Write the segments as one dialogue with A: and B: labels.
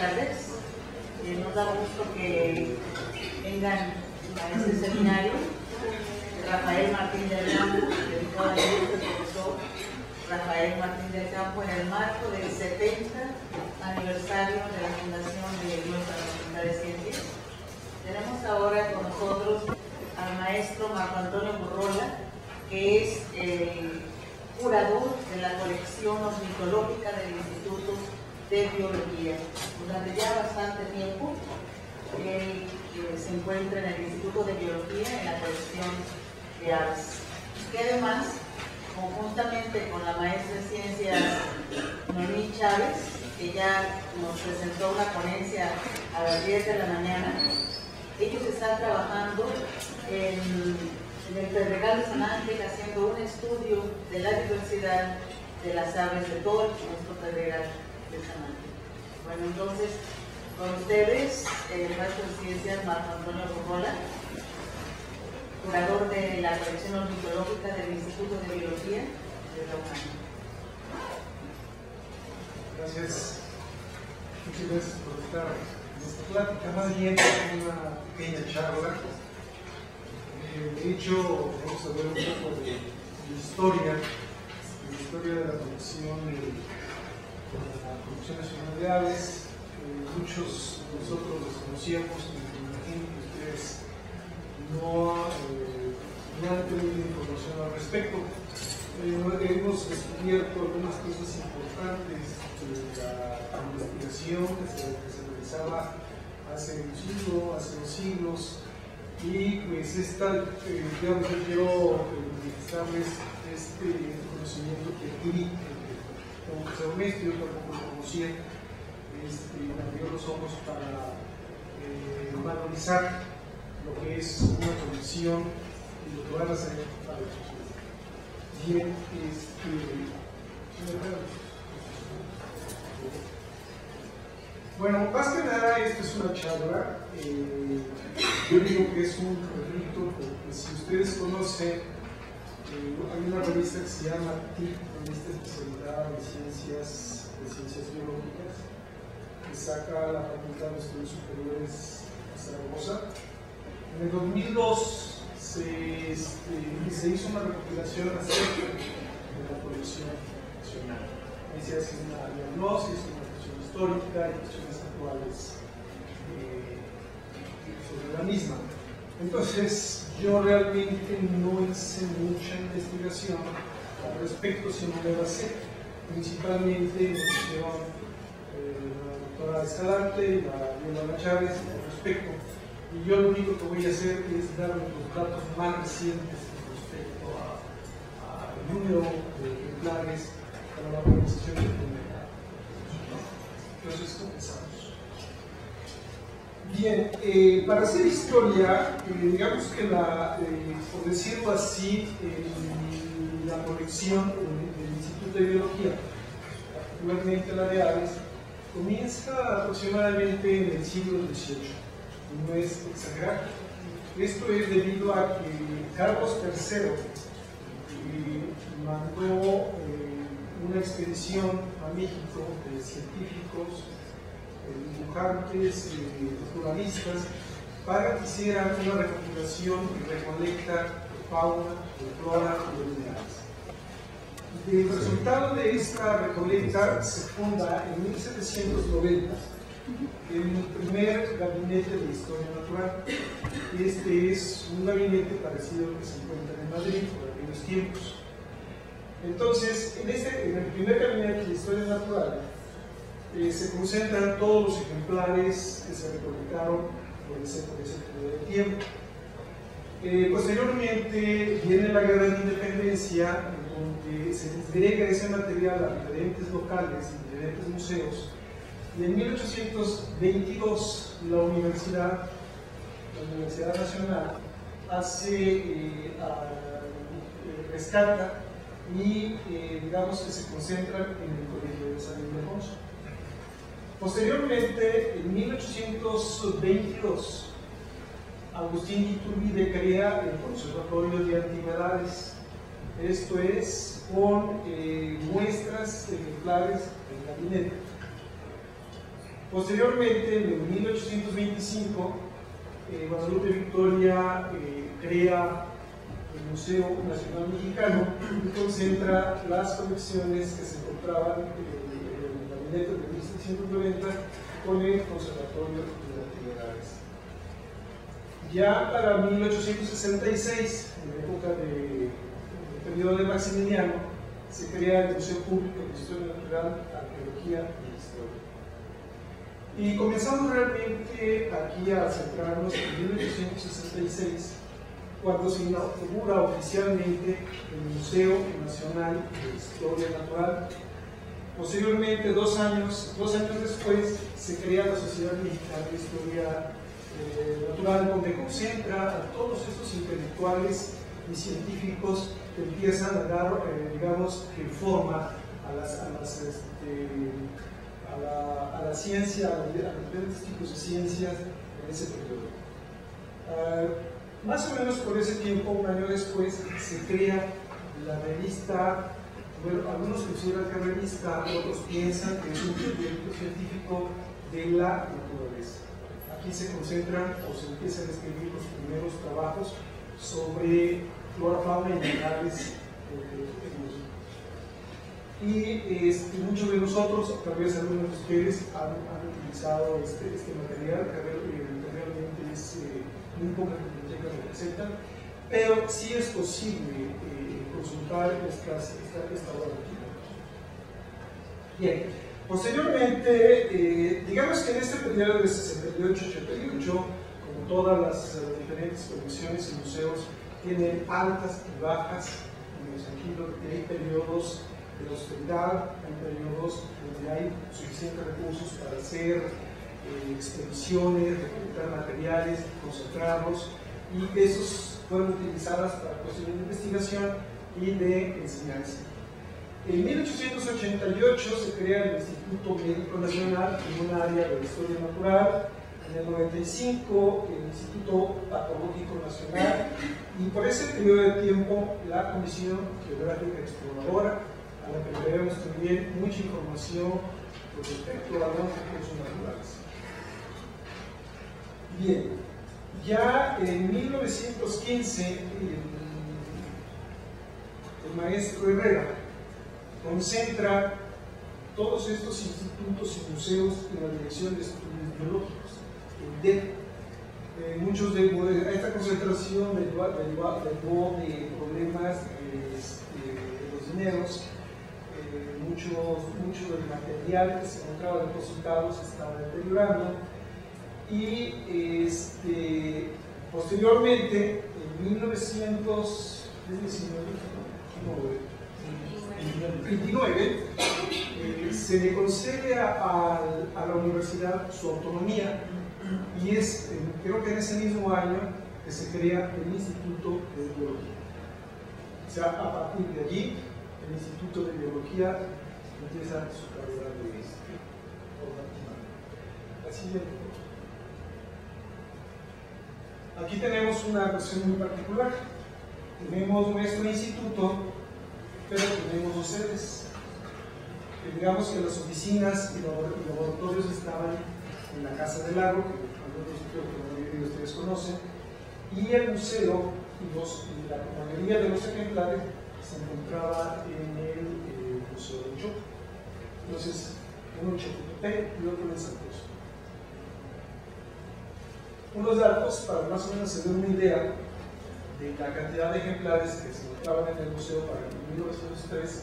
A: tardes. Nos da gusto que vengan a este seminario. Rafael Martín del Campo, dedicado al profesor Rafael Martín del Campo, en el marco del 70 aniversario de la fundación de nuestra Facultad de Ciencias. Tenemos ahora con nosotros al maestro Marco Antonio Burrola, que es el curador de la colección ornitológica del Instituto de Biología. Durante ya bastante tiempo, él se encuentra en el Instituto de Biología, en la colección de aves, que además, conjuntamente con la maestra de Ciencias Noemí Chávez, que ya nos presentó una ponencia a las 10 de la mañana, ellos están trabajando en el Pedregal de San Ángel, haciendo un estudio de la diversidad de las aves de todo nuestro Pedregal de San Ángel. Bueno, entonces, con ustedes, el maestro de Ciencias Marco Antonio Burrola, curador de la colección ornitológica del Instituto de Biología de la UNAM.
B: Gracias. Muchas gracias por estar en esta plática, más bien una pequeña charla. De hecho, vamos a ver un poco de historia de la colección nacional de aves. Muchos de nosotros los conocíamos, me imagino que ustedes no han tenido información al respecto. Hemos descubierto algunas cosas importantes de la investigación que se realizaba hace un siglo, hace 2 siglos, y pues digamos, yo quiero manifestarles este conocimiento que adquirí como que sea honesto. Yo tampoco lo conocía, me abrió los ojos para valorizar lo que es una colección y lo que van a hacer para los usuarios. Bien, bueno, más que nada, esta es una charla. Yo digo que es un refrito, porque si ustedes conocen, hay una revista que se llama TIC, Revista Especializada de Ciencias Biológicas, que saca la Facultad de Estudios Superiores de Zaragoza. En el 2002 se hizo una recopilación acerca de la colección nacional. Ahí se hace una diagnosis, una cuestión histórica y cuestiones actuales sobre la misma. Entonces, yo realmente no hice mucha investigación al respecto, sino me basé principalmente en lo que hicieron la doctora Escalante y la Viola Chávez al respecto. Y yo lo único que voy a hacer es dar los datos más recientes respecto al número de ejemplares para la organización del primer grado. Entonces, comenzamos. Bien, para hacer historia, digamos que por decirlo así, la colección del Instituto de Biología, particularmente la de aves, comienza aproximadamente en el siglo XVIII. No es exagerar. Esto es debido a que Carlos III mandó una expedición a México de científicos, dibujantes, naturalistas, para que hicieran una recopilación y recolecta de fauna, de flora y de minerales. El resultado de esta recolecta se funda en 1790 el primer gabinete de historia natural. Este es un gabinete parecido al que se encuentra en Madrid por aquellos tiempos. Entonces, en el primer gabinete de historia natural se concentran todos los ejemplares que se recolectaron por ese periodo de tiempo. Posteriormente viene la Guerra de Independencia, donde se entrega ese material a diferentes locales, a diferentes museos. Y en 1822 la Universidad Nacional rescata y digamos que se concentran en el Colegio de San Ildefonso. Posteriormente, en 1822, Agustín Iturbide crea el Conservatorio de Antigüedades. Esto es con muestras ejemplares del gabinete. Posteriormente, en 1825, Guadalupe Victoria crea el Museo Nacional Mexicano y concentra las colecciones que se encontraban en el gabinete de 1790 con el Conservatorio de Antigüedades. Ya para 1866, en la época del periodo de Maximiliano, se crea el Museo Público de Historia Natural, Arqueología y Historia. Y comenzamos realmente aquí a centrarnos en 1866, cuando se inaugura oficialmente el Museo Nacional de Historia Natural. Posteriormente, dos años después, se crea la Sociedad Mexicana de Historia Natural, donde concentra a todos estos intelectuales y científicos que empiezan a dar, digamos, que forma a la ciencia, a los diferentes tipos de ciencias en ese periodo. Más o menos por ese tiempo, un año después, se crea la revista, bueno, algunos consideran que revista, otros piensan que es un proyecto científico de la naturaleza. Aquí se concentran o se empiezan a escribir los primeros trabajos sobre flora, fauna y minerales en México. Y muchos de nosotros, tal vez algunos de ustedes, han utilizado este material, que realmente es muy poca biblioteca lo presenta, pero sí es posible consultar esta obra aquí. Bien, posteriormente, digamos que en este periodo de 68-88, como todas las diferentes colecciones y museos, tienen altas y bajas, en el sentido de que hay periodos de austeridad, hay periodos donde hay suficientes recursos para hacer expediciones, recolectar materiales, concentrarlos, y esos fueron utilizados para cuestiones de investigación y de enseñanza. En 1888 se crea el Instituto Médico Nacional en un área de Historia Natural. En el 95 el Instituto Patológico Nacional, y por ese periodo de tiempo la Comisión Geográfica Exploradora, a la que debemos también mucha información con respecto a los recursos naturales. Bien, ya en 1915 el maestro Herrera concentra todos estos institutos y museos en la Dirección de Estudios Biológicos, el DEP. Esta concentración derivó de problemas de los dineros. Mucho del material que se encontraba depositado se estaba deteriorando, y posteriormente, en 1929, se le concede a la universidad su autonomía, y creo que en ese mismo año que se crea el Instituto de Biología. O sea, a partir de allí, el Instituto de Biología empieza su carrera de formativa. La siguiente. Aquí tenemos una cuestión muy particular. Tenemos nuestro instituto, pero tenemos dos sedes. Digamos que las oficinas y laboratorios estaban en la Casa del Lago, que creo que la mayoría de ustedes conocen, y el museo y la mayoría de los ejemplares se encontraba en el Museo de Chopo. Entonces, uno en Chapultepec y otro en San Cruz. Unos datos para más o menos tener una idea de la cantidad de ejemplares que se encontraban en el museo para 1903.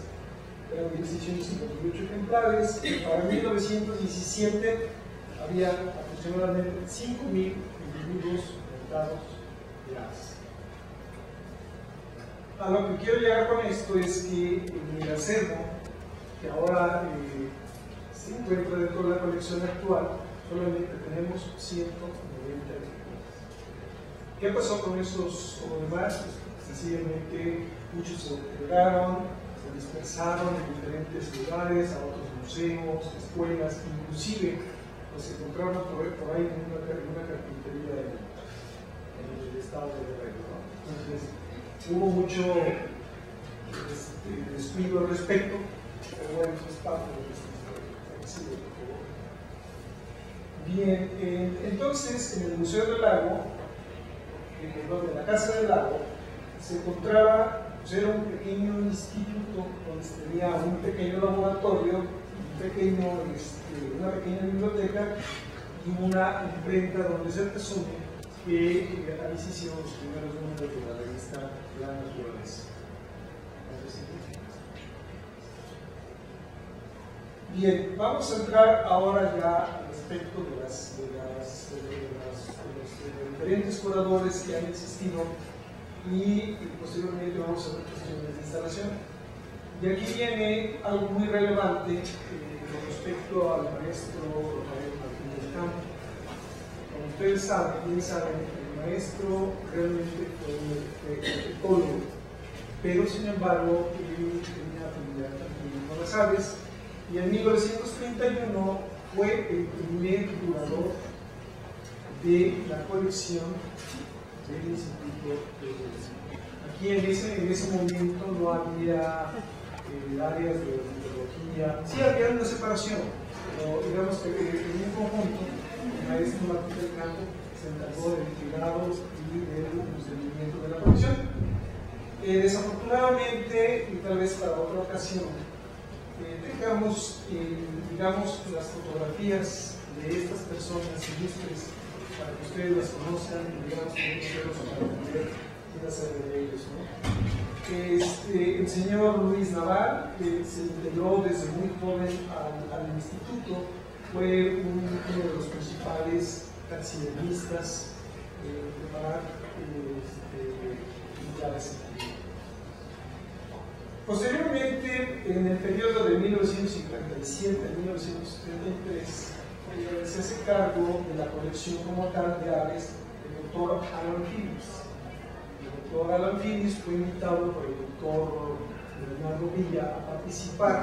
B: Eran 1.658 ejemplares, y para 1917 había aproximadamente 5.000 individuos inventados de aves. A lo que quiero llegar con esto es que en el acervo, que ahora se encuentra dentro de la colección actual, solamente tenemos 190 ejemplares. ¿Qué pasó con esos demás? Sencillamente muchos se deterioraron, se dispersaron en diferentes lugares, a otros museos, escuelas, inclusive los encontramos por ahí en una carpintería en el estado de Guerrero, ¿no? Entonces, hubo mucho descuido al respecto, pero bueno, eso es parte de nuestra historia. Bien, entonces en el Museo del Lago, en la Casa del Lago, se encontraba, pues era un pequeño instituto donde se tenía un pequeño laboratorio, una pequeña biblioteca y una imprenta donde se presume que ahí se hicieron los primeros números de la revista La Naturaleza. Bien, vamos a entrar ahora ya al aspecto de los diferentes curadores que han existido y posteriormente vamos a ver cuestiones de instalación. Y aquí viene algo muy relevante con respecto al maestro Rafael Martínez del Campo. Como ustedes saben, bien saben, el maestro realmente fue ecólogo, pero sin embargo él tenía afinidad también con las aves. Y en 1931 fue el primer curador de la colección del Instituto de Zoología. Aquí en ese momento no había áreas de ornitología, sí había una separación, pero digamos que en un conjunto el maestro Martín del Campo se encargó del cuidado y del mantenimiento de la colección. Desafortunadamente, y tal vez para otra ocasión, tengamos, digamos, las fotografías de estas personas ilustres para que ustedes las conozcan y digamos que para entender quién hacer de ellos, ¿no? El señor Luis Naval, que se integró desde muy joven al instituto, fue uno de los principales taxidermistas para llaves. Posteriormente, en el periodo de 1957 a 1973, se hace cargo de la colección como tal de aves el doctor Alan Phillips. El doctor Alan Phillips fue invitado por el doctor Leonardo Villa a participar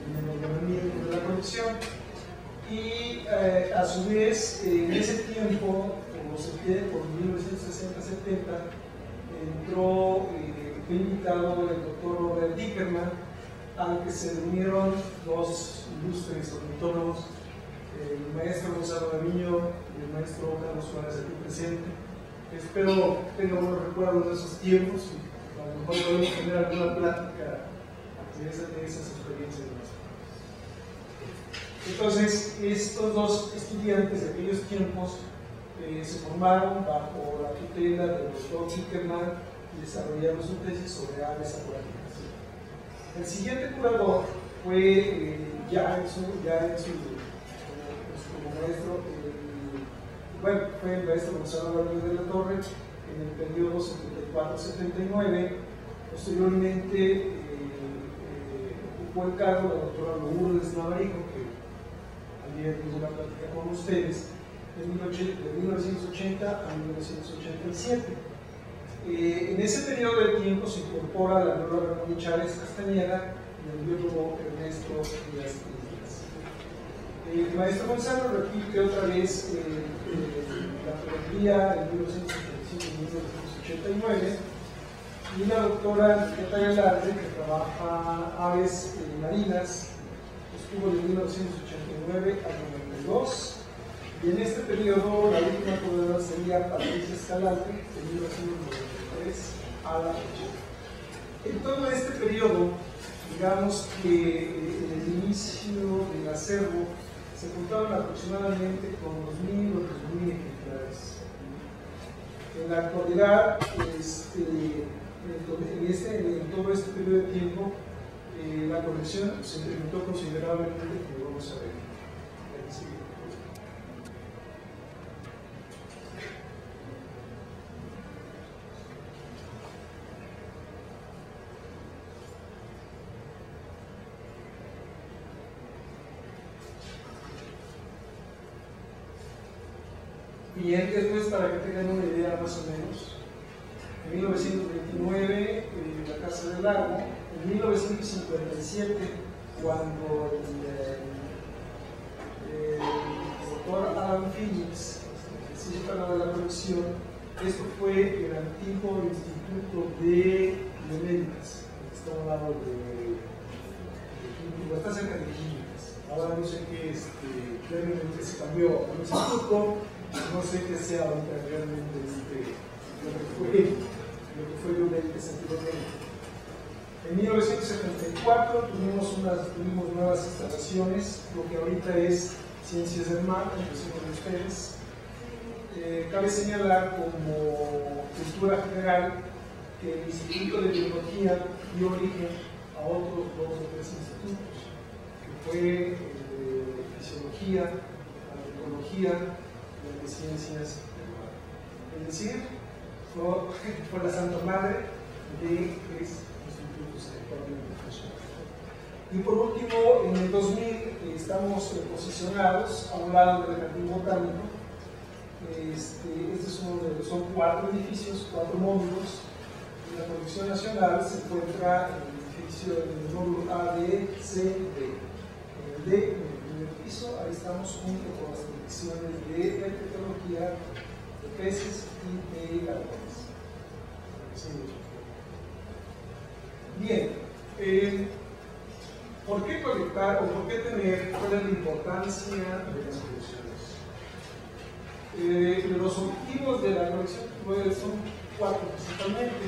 B: en el ordenamiento de la colección y a su vez, en ese tiempo, por 1960-70, entró fue invitado el doctor Robert Dickerman, al que se reunieron dos ilustres ornitólogos, el maestro Gonzalo Gaviño y el maestro Carlos Suárez, aquí presente. Espero que tengan buenos recuerdos de esos tiempos y a lo mejor podemos tener alguna plática de esas experiencias. Entonces, estos dos estudiantes de aquellos tiempos se formaron bajo la tutela del doctor Dickerman y desarrollaron su tesis sobre aves acuáticas. El siguiente curador fue como maestro, fue el maestro Gonzalo Valdez de la Torre en el periodo 74-79. Posteriormente ocupó el cargo de la doctora Lourdes Navarijo, que ayer tuve una plática con ustedes, de 1980 a 1987. En ese periodo de tiempo se incorpora la bióloga Ramón Chávez Castañeda y el biólogo Ernesto Díaz Díaz. El maestro Gonzalo repite otra vez la biología en 1985 y 1989 y la doctora Enriqueta Velarde, que trabaja aves marinas, estuvo de 1989 al 92. Y en este periodo, la última curadora sería Patricia Escalante, de 1993 a la fecha. En todo este periodo, digamos que en el inicio del acervo se contaban aproximadamente con 2.000 o 3.000 ejemplares. En la actualidad, en todo este periodo de tiempo, la colección se incrementó considerablemente, como vamos a ver. Bien, esto es para que tengan una idea más o menos. En 1929, la Casa del Lago. En 1957, cuando el doctor Alan Phillips se hizo cargo de la colección, esto fue el antiguo Instituto de Médicas, que está al lado está cerca de Químicas, Ahora no sé qué realmente se cambió al instituto, no sé qué sea ahorita realmente lo que fue Ludetes anteriormente. En 1974 tuvimos nuevas instalaciones, lo que ahorita es Ciencias del Mar, empecemos con ustedes. Cabe señalar como cultura general que el Instituto de Biología dio origen a otros 2 o 3 institutos, que fue el de Fisiología, Antropología y el de Ciencias del Mar. Es decir, fue la Santa Madre de 3 institutos actualmente funcionando. Y por último, en el 2000 estamos posicionados a un lado del Jardín Botánico. Son 4 edificios, 4 módulos. En la colección nacional se encuentra el edificio del módulo A, B, C y D. En el D, en el primer piso, ahí estamos junto con las colecciones de herpetología, de peces y de galeones. Bien, ¿por qué colectar o por qué tener? ¿Cuál es la importancia de las colecciones? Los objetivos de la colección son 4 principalmente.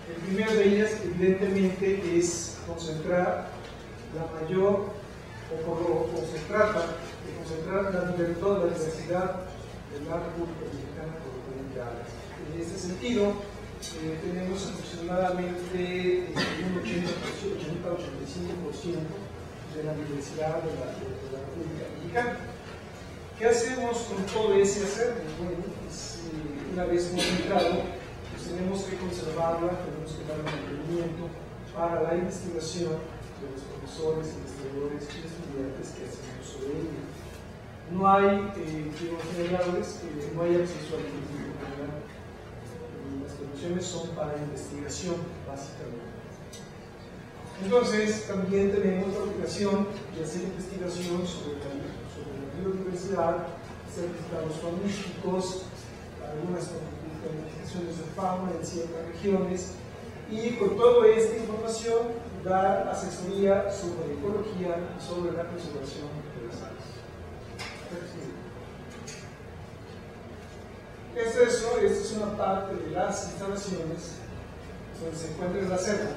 B: El primero de ellas, evidentemente, es concentrar la mayor, o se trata de concentrar toda la diversidad del la República Mexicana por en este sentido, tenemos aproximadamente un 80-85% de la diversidad de la República Mexicana. ¿Qué hacemos con todo ese acervo? Bueno, una vez concentrado, pues tenemos que conservarla, tenemos que dar mantenimiento para la investigación de los profesores, investigadores y estudiantes que hacen uso de ella. No hay, quiero señalarles que no hay acceso al público general. Las colecciones son para investigación, básicamente. Entonces, también tenemos la obligación de hacer investigación sobre la biodiversidad, certificados faunísticos, algunas calificaciones de fauna en ciertas regiones, y con toda esta información dar asesoría sobre ecología y sobre la conservación de las aves. Esta es una parte de las instalaciones donde se encuentra el acervo,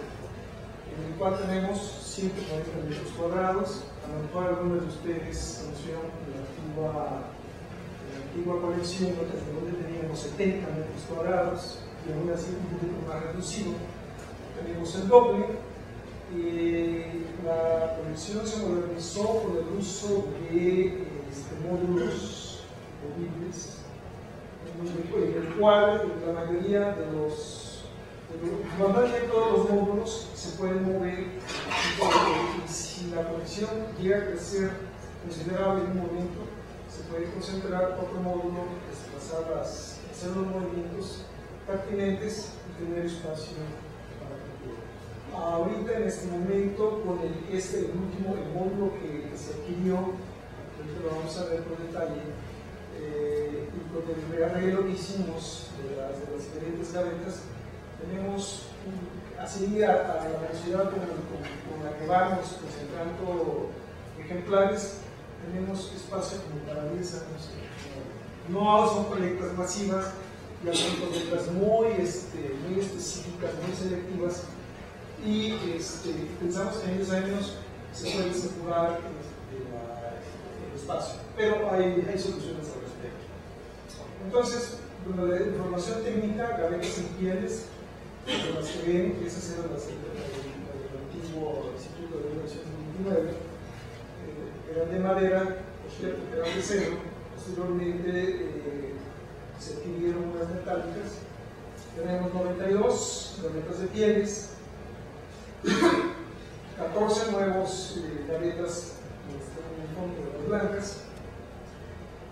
B: en el cual tenemos 140 metros cuadrados. A lo mejor algunos de ustedes conocieron la antigua colección, donde teníamos 70 metros cuadrados, y aún así un poquito más reducido. Tenemos el doble. La colección se modernizó con el uso de módulos movibles, en el cual la mayoría de normalmente todos los módulos se pueden mover, y si la colección llega a crecer considerable en un momento, se puede concentrar otro módulo, hacer los movimientos pertinentes y tener espacio para el futuro. Ahorita, en este momento, con el módulo que se adquirió, ahorita lo vamos a ver por detalle, y con el arreglo que hicimos de las diferentes gavetas, tenemos así a la velocidad con la que vamos concentrando ejemplares, tenemos espacio como para 10 años. No son colectas masivas, ya son colectas muy específicas, muy selectivas, y pensamos que en 10 años se puede saturar el espacio, pero hay soluciones al respecto. Entonces, la información técnica, gavetas en pieles, de las que ven, esas eran las del antiguo Instituto de 1929, eran de madera, por cierto, eran de cedro. Posteriormente se adquirieron unas metálicas. Tenemos 92 gavetas de pieles, 14 nuevos gavetas en el fondo de las blancas,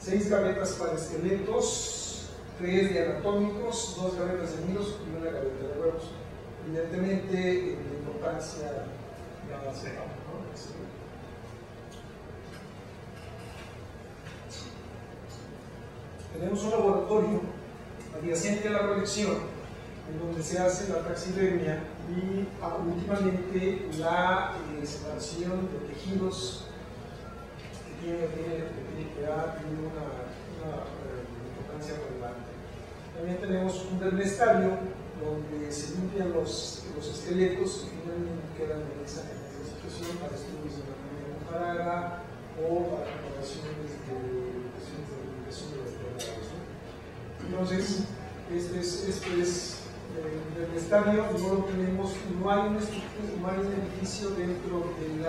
B: 6 gavetas para esqueletos, 3 de anatómicos, 2 gavetas de nidos y 1 gaveta de huevos. Evidentemente, la importancia ya se va, ¿no? Tenemos un laboratorio adyacente a la colección en donde se hace la taxidermia y últimamente la separación de tejidos tiene ha tenido una importancia relevante. También tenemos un dermestario donde se limpian los esqueletos y finalmente quedan en esa situación para estudios de anatomía comparada o para comparaciones de cuestiones de limitación de los vertebrados, ¿no? Entonces, este es el dermestario, no lo tenemos, no hay un edificio dentro del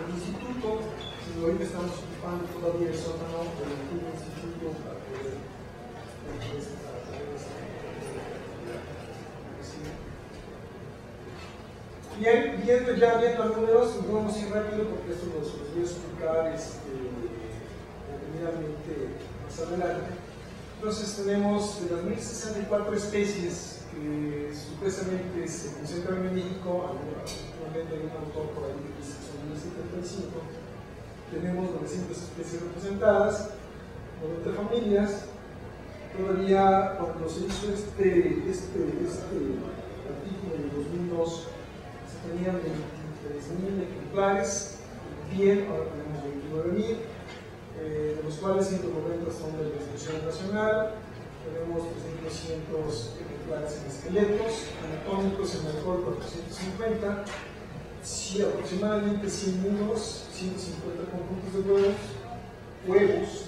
B: instituto, sino ahorita estamos ocupando todavía el sótano del antiguo instituto para poder Bien, viendo números, no vamos a ir rápido porque esto los voy a explicar detenidamente más adelante. Entonces tenemos de las 1064 especies que supuestamente se concentran en México, actualmente hay un autor por ahí que dice que son 1075, tenemos 900 especies representadas, 90 familias. Todavía cuando se hizo este artículo en 2002 se tenían 23.000 ejemplares, bien, ahora tenemos 29.000, de los cuales 190 son de la Institución Nacional, tenemos 3.200 ejemplares en esqueletos, anatómicos en alcohol 450, sí, aproximadamente 100 nidos, 150 conjuntos de huevos,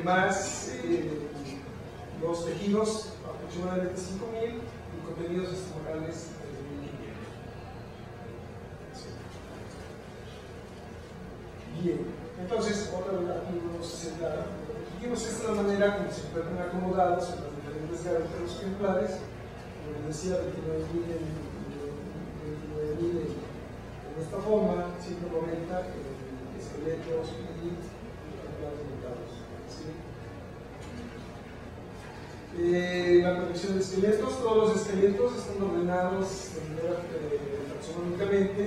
B: más los tejidos aproximadamente 5.000 y contenidos estomacales de 1.500. Bien, entonces, aquí vamos a sentar. Esta es la manera como se encuentran acomodados en las diferentes granjas de los ejemplares. Como les decía, 29.000 en esta forma, 190 en esqueletos y la colección de esqueletos, todos los esqueletos están ordenados de manera taxonómicamente,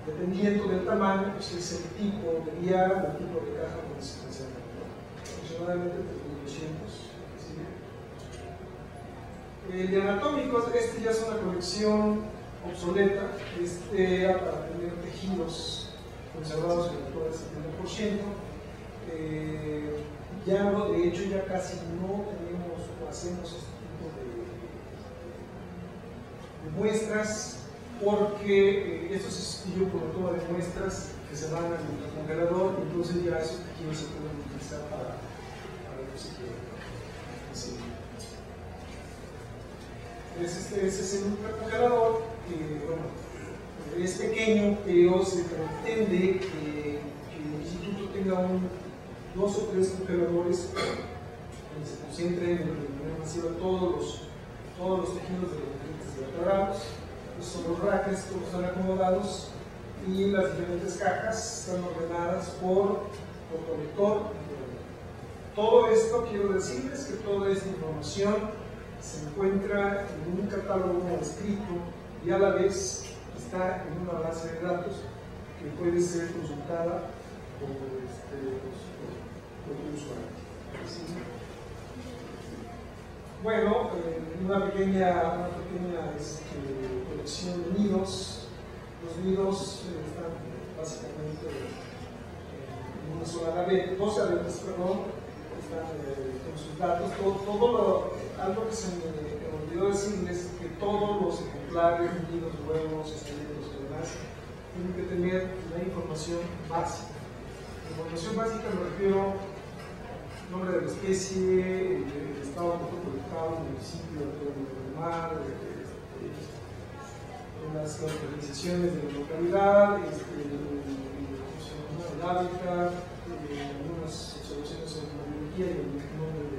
B: dependiendo del tamaño, pues es el tipo de guía o el tipo de caja donde se conserva, aproximadamente 3.200. De anatómicos, ya es una colección obsoleta, para tener tejidos conservados en alrededor del 70%. De hecho, ya casi no tenemos o hacemos este tipo de muestras, porque esto se sustituyó por la toma de muestras que se van al congelador, y entonces ya esos tejidos se pueden utilizar para lo que se quiera. Ese es el ultracongelador, que es pequeño, pero se pretende que el instituto tenga dos o tres congeladores donde se concentren en el masivo todos los tejidos de los diferentes vertebrados. Estos son los rackets, todos están acomodados y las diferentes cajas están ordenadas por colector. Todo esto, quiero decirles que toda esta información se encuentra en un catálogo escrito y a la vez está en una base de datos que puede ser consultada por el usuario. Bueno, una pequeña colección de nidos. Los nidos están básicamente en una sola gaveta, 12 gavetas, perdón, están con sus datos. Algo que se me olvidó decirles, que todos los ejemplares, nidos, huevos, esqueletos y demás, tienen que tener la información básica. Información básica me refiero nombre de la especie, el estado de colectado, el municipio, el mar, las localizaciones de la localidad, el hábitat, algunas observaciones sobre la biología y el nombre de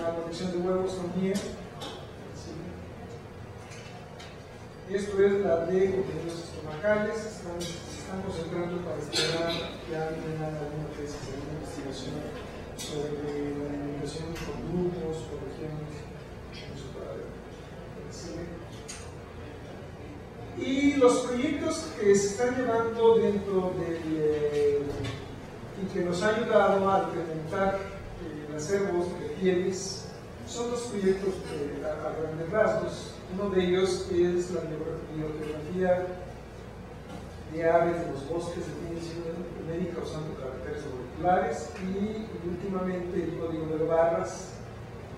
B: la protección de huevos también. Esto es la de contenidos estomacales, se están concentrando para esperar ya alguna tesis, alguna investigación sobre la alimentación por grupos, por regiones, y los proyectos que se están llevando dentro y que nos ha ayudado a incrementar acervos de pieles son los proyectos a grandes rasgos. Uno de ellos es la biogeografía de aves de los bosques de Mesoamérica usando caracteres moleculares y últimamente el código de barras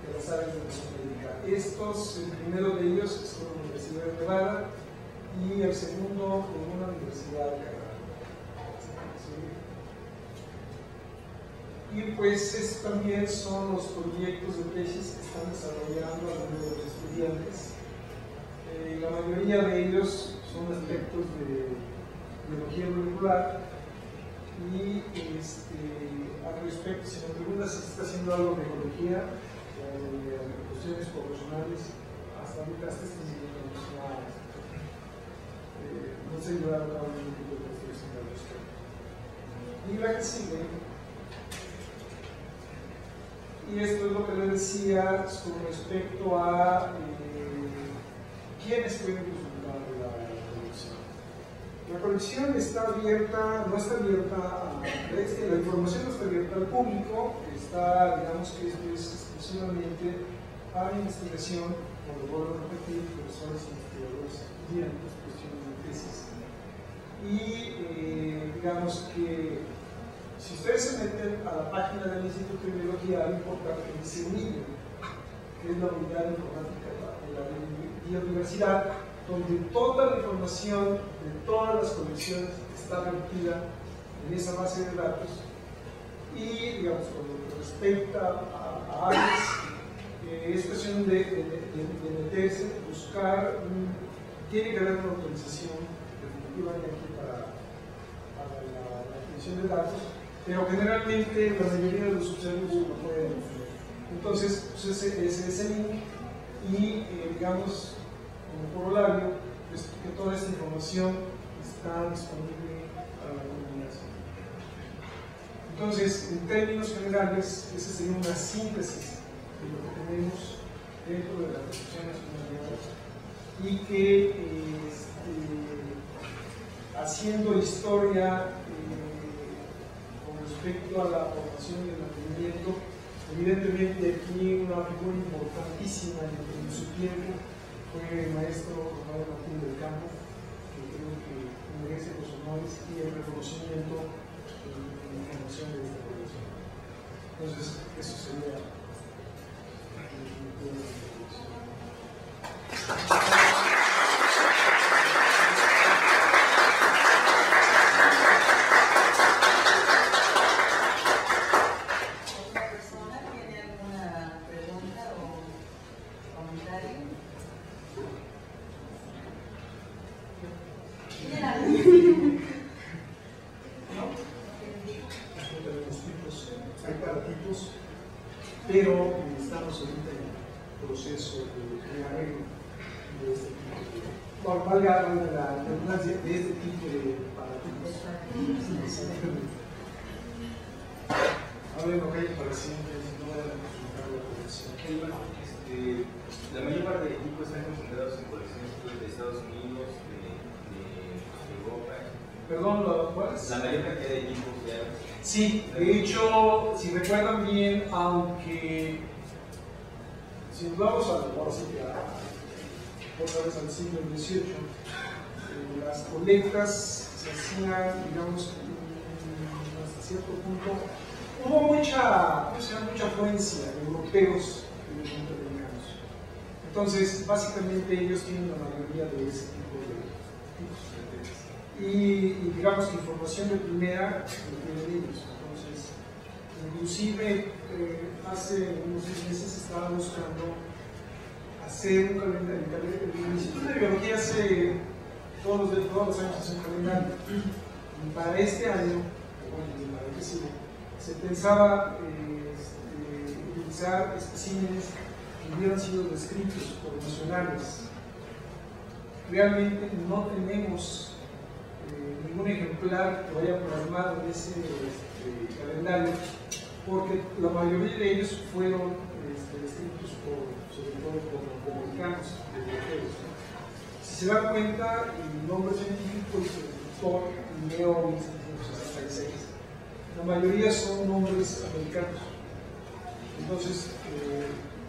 B: de las aves de Mesoamérica. El primero de ellos es con la Universidad de Nevada y el segundo con una universidad de Canadá. Y pues también son los proyectos de tesis que están desarrollando algunos de los estudiantes. La mayoría de ellos son aspectos de biología molecular y al respecto, si me preguntas si está haciendo algo de ecología o de cuestiones poblacionales, hasta ahorita no se llevaron a cabo ningún tipo de investigación al respecto. Y la que sigue, y esto es lo que les decía con respecto a quiénes pueden consultar la colección. La colección está abierta, no está abierta la información no está abierta al público, está, digamos que esto es exclusivamente para investigación, por lo vuelvo a repetir, profesores, investigadores, estudiantes, cuestiones de tesis. Y digamos que si ustedes se meten a la página del Instituto de Biología, hay un portal que dice UNIBIO, que es la unidad informática de la biodiversidad, donde toda la información de todas las colecciones está vertida en esa base de datos. Y, digamos, con lo que respecta a aves, es cuestión de meterse, buscar, tiene que haber una autorización definitivamente aquí para la adquisición de datos, pero generalmente la mayoría de los usuarios lo pueden hacer. Entonces, pues ese link y, digamos, como corolario, pues, que toda esta información está disponible para la comunidad. Entonces, en términos generales, esa sería una síntesis de lo que tenemos dentro de la Constitución Nacional y que haciendo historia con respecto a la formación y el mantenimiento, evidentemente aquí una figura importantísima en su tiempo fue el maestro Rafael Martín del Campo, que creo que merece los honores y el reconocimiento en la formación de esta población. Entonces, eso sería
A: ¿Otra persona tiene alguna pregunta o comentario?
B: hay para tipos, pero estamos ahorita en el proceso de arreglo de este tipo de, valga la redundancia, de este tipo de paratipos. Ahora en lo que hay para siempre, si no van a consultar la colección.
C: La mayor parte del equipo están concentrados en colecciones de Estados Unidos, de Europa.
B: Perdón, ¿cuáles?
C: La mayor cantidad de equipos ya.
B: Sí, de hecho, si recuerdan bien, aunque si nos vamos otra vez al siglo XVIII, las colectas se hacían, digamos, hasta cierto punto, hubo mucha afluencia de europeos y de norteamericanos. Entonces, básicamente ellos tienen la mayoría de ese tipo de tipos. Y digamos que información de primera lo tienen ellos. Entonces, inclusive hace unos 10 meses estaba buscando hacer un calendario. El Instituto de Biología hace todos los años hace un calendario. Y para este año, bueno, para el que sigue, se pensaba utilizar especímenes que hubieran sido descritos por nacionales. Realmente no tenemos ningún ejemplar que vaya plasmado en ese calendario, porque la mayoría de ellos fueron descritos sobre todo por norteamericanos, europeos. Si se dan cuenta, el nombre científico es el doctor Linneo 1766. La mayoría son nombres americanos. Entonces,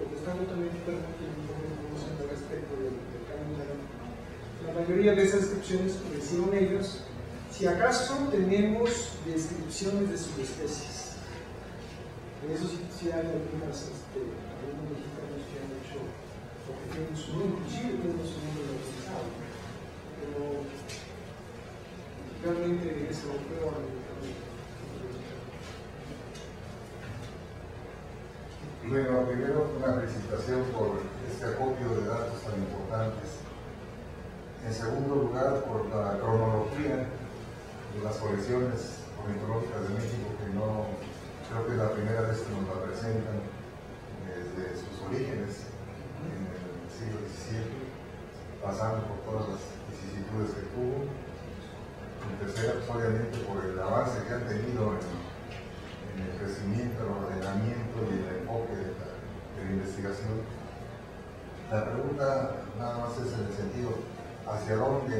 B: porque estamos también permitiendo un poco de información al respecto del cambio climático. La mayoría de esas descripciones que hicieron ellos, si acaso tenemos descripciones de subespecies. En eso sí hay algunos mexicanos que han hecho, porque tienen su nombre, inclusive tienen su nombre localizado, pero realmente es europeo o americano.
D: Bueno, primero una felicitación por este acopio de datos tan importantes. En segundo lugar, por la cronología de las colecciones ornitológicas de México, que no creo que es la primera vez que nos la presentan desde sus orígenes en el siglo XVII, pasando por todas las vicisitudes que tuvo. En tercera, pues, obviamente por el avance que han tenido en el crecimiento, el ordenamiento y el enfoque de la investigación. La pregunta nada más es en el sentido hacia dónde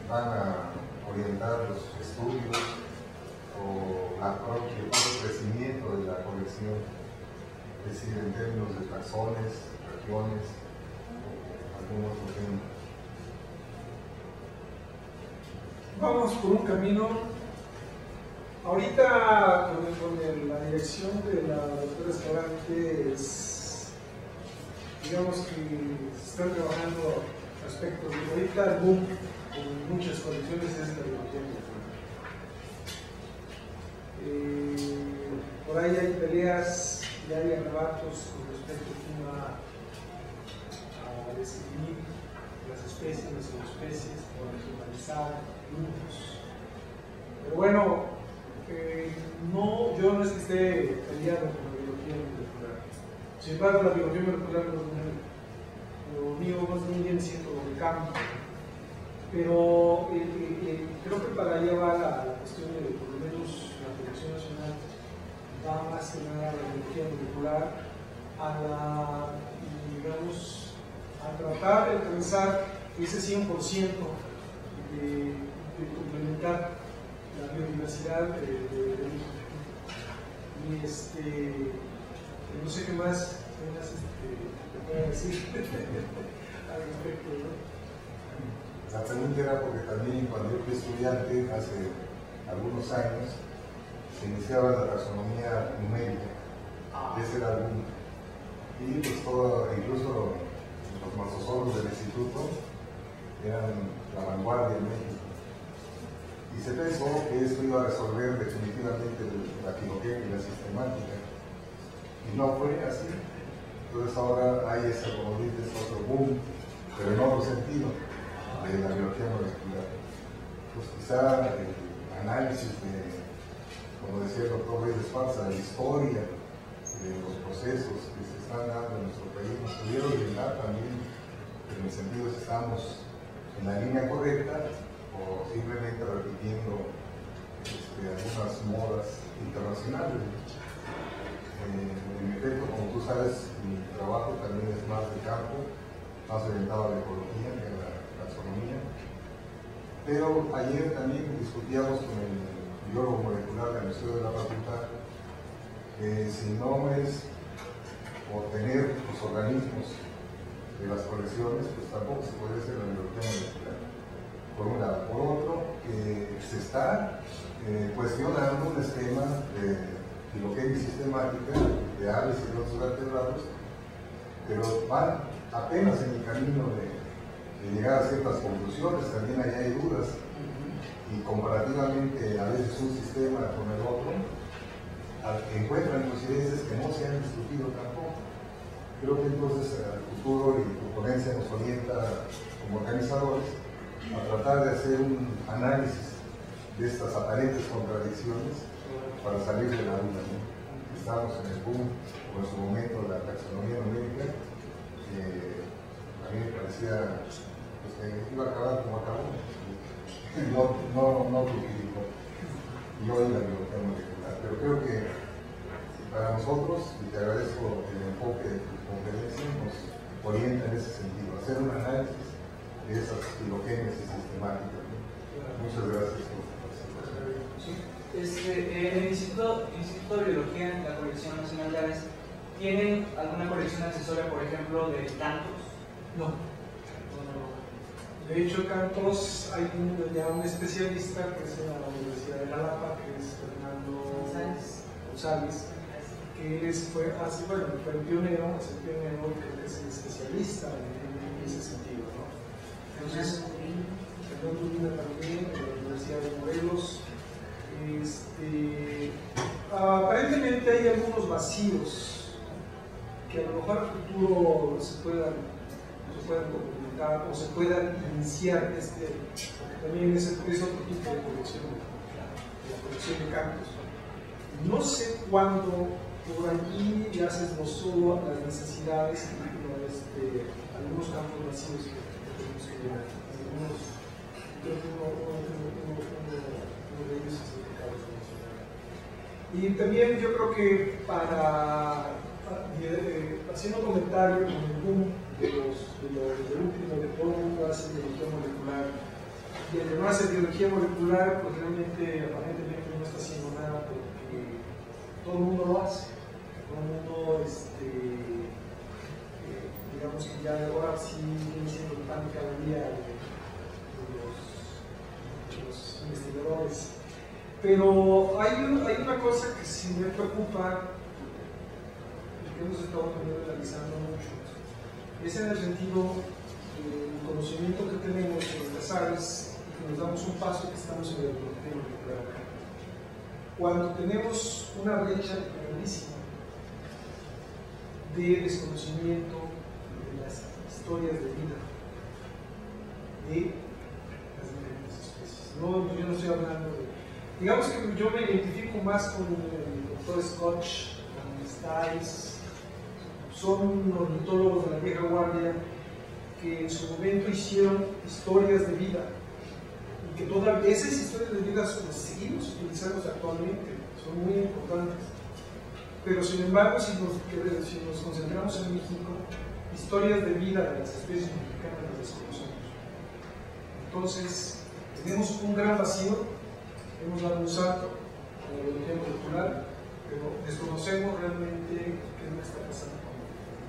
D: van a orientar los estudios o el propio crecimiento de la colección, es decir, en términos de taxones, regiones o algún otro tema.
B: Vamos por un camino. Ahorita con la dirección de la doctora Escalante, digamos que se están trabajando aspectos de ahorita el boom con muchas colecciones es la biología molecular. Por ahí hay peleas y hay arrebatos con respecto a describir las especies, las subespecies, o a regionalizar grupos. Pero bueno, no, yo no es que esté peleado con la biología molecular. Sin embargo, la biología molecular no es lo mío, más bien viene siendo de campo. Pero creo que para allá va la cuestión de, por lo menos, la Colección Nacional va más que nada a la biología molecular, digamos, a tratar de alcanzar ese 100% de complementar la biodiversidad de y no sé qué más te puedo decir al respecto, ¿no?
D: La pregunta era porque también cuando yo fui estudiante hace algunos años se iniciaba la taxonomía numérica, ese era el boom. Y pues todo, incluso los mastozoros del instituto eran la vanguardia en México. Y se pensó que esto iba a resolver definitivamente la filogenia y la sistemática. Y no fue así. Entonces ahora hay ese, como dices, otro boom, pero en otro sentido, de la biología molecular. Pues quizá el análisis de, como decía el doctor Reyes Esparza, de la historia, de los procesos que se están dando en nuestro país, nos pudieron orientar también en el sentido de si estamos en la línea correcta o simplemente repitiendo algunas modas internacionales. En efecto, como tú sabes, mi trabajo también es más de campo, más orientado a la ecología que a la taxonomía. Pero ayer también discutíamos con el biólogo molecular del Museo de la Facultad que si no es obtener los organismos de las colecciones, pues tampoco se puede hacer la biología molecular. Por un lado. Por otro, se está cuestionando un esquema de filogenia sistemática de aves y de otros vertebrados, pero van apenas en el camino de llegar a ciertas conclusiones. También ahí hay dudas y comparativamente a veces un sistema con el otro encuentran coincidencias que no se han discutido tampoco. Creo que entonces el futuro y tu ponencia nos orienta como organizadores a tratar de hacer un análisis de estas aparentes contradicciones para salir de la duda, ¿no? Estamos en el boom, o en su momento, de la taxonomía numérica, a mí me parecía pues, que iba a acabar como acabó, no fructificó, y hoy la biología molecular. Pero creo que para nosotros, y te agradezco el enfoque de tu conferencia, nos orienta en ese sentido, hacer un análisis de esas filogenias y sistemáticas, ¿no? Muchas gracias por tu participación.
E: En el Instituto de Biología, en la Colección Nacional de Aves, ¿Tienen alguna colección accesoria, por ejemplo, de cantos?
B: No. De hecho, cantos, hay ya un especialista que es en la Universidad de Jalapa, que es Fernando González, que fue el pionero, es el pionero, que es el especialista en ese sentido, ¿no? Entonces, Fernando Urbina también, en la Universidad de Morelos. Aparentemente hay algunos vacíos que a lo mejor a futuro se puedan documentar o se puedan iniciar, también es otro tipo de colección, la colección de cantos. No sé cuándo por allí ya se esbozó las necesidades y algunos campos vacíos que tenemos que llenar. Creo que uno de ellos es el pecado nacional. Y también yo creo que haciendo un comentario con el boom del último, de todo el mundo hace biología molecular, y el que no hace biología molecular, pues realmente aparentemente no está haciendo nada porque todo el mundo lo hace. Todo el mundo, digamos que ya ahora sí viene siendo el pan cada día de los investigadores. Pero hay una cosa que sí me preocupa y que hemos estado también analizando mucho. Es en el sentido del conocimiento que tenemos en las aves y que nos damos un paso que estamos en el biología molecular. Cuando tenemos una brecha grandísima de desconocimiento de las historias de vida de las diferentes especies. No, yo no estoy hablando de... Digamos que yo me identifico más con el doctor Scotch, con Stiles, son ornitólogos de la vieja guardia que en su momento hicieron historias de vida y que todavía esas historias de vida las seguimos utilizando actualmente, son muy importantes. Pero sin embargo, si nos concentramos en México, historias de vida de las especies mexicanas las desconocemos. Entonces, tenemos un gran vacío, hemos dado un salto a la biología molecular, pero desconocemos realmente qué es lo que está pasando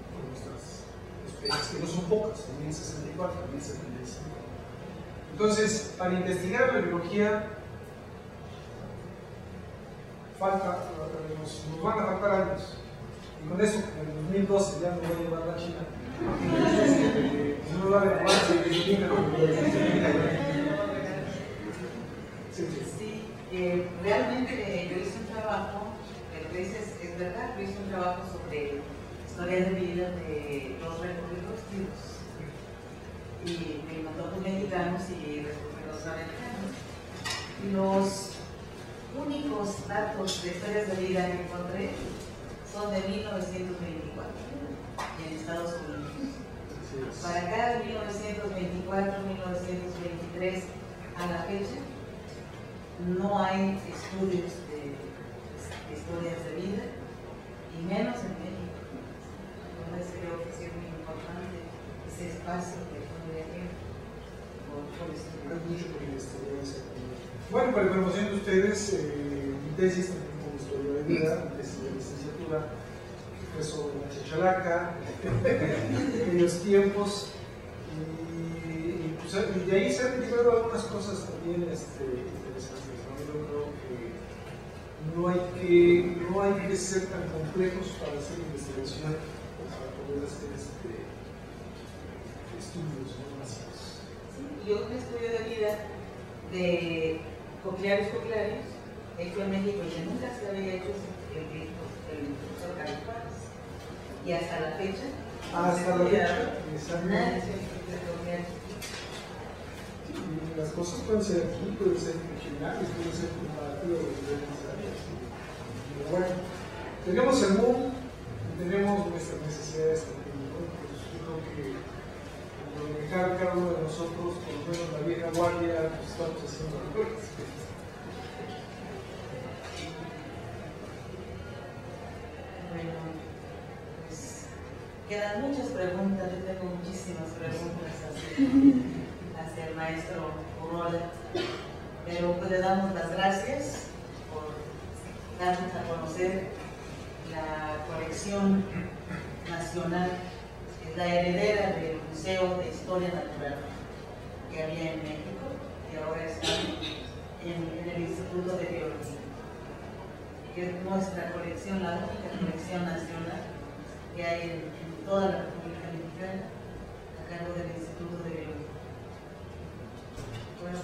B: con nuestras especies, que no son pocas, 1064, 1075. Entonces, para investigar la biología, nos van a faltar años. Y con eso, en el 2012 ya no voy a llevar la China. No lo hagan más de
A: Sí, realmente yo hice un trabajo, lo que dices es verdad, yo hice un trabajo sobre historias de vida de los recurridos vivos. Y me mandó con mexicanos y recurridos americanos. Y los únicos datos de historias de vida que encontré son de 1924 en Estados Unidos. Para acá, de 1924, 1923 a la fecha, no hay estudios de historias de vida, y menos en México. Entonces creo que sí es muy importante ese espacio que puede haber por estudiar.
B: Mucho por investigar. Bueno, para información de ustedes, mi tesis también como historia de vida, mi tesis de licenciatura, que fue sobre la chachalaca, en aquellos tiempos, y de ahí se han derivado algunas cosas también interesantes, ¿no? Yo creo que no hay que ser tan complejos para hacer investigación o para poder hacer estudios básicos.
A: Sí, y otro estudio de vida de coclearios hecho en México, y que nunca se había hecho el profesor Carlos Párez. Y hasta la fecha, nadie se ha
B: las cosas pueden ser aquí, pueden ser regionales, pueden ser comparativas de diferentes áreas. Pero bueno, tenemos el mundo y tenemos nuestras necesidades también, ¿no? Pues yo creo que lo que cada uno de nosotros, por lo menos la vieja guardia, pues estamos haciendo recuerdos.
A: Bueno, pues quedan muchas preguntas, yo tengo muchísimas preguntas hacia el maestro Urrola, pero pues le damos las gracias por darnos a conocer la colección nacional, es la heredera del Museo de Historia Natural que había en México, que ahora está en el Instituto de Biología, que es nuestra colección, la única colección nacional que hay en toda la República Mexicana, a cargo del Instituto de Biología. Bueno,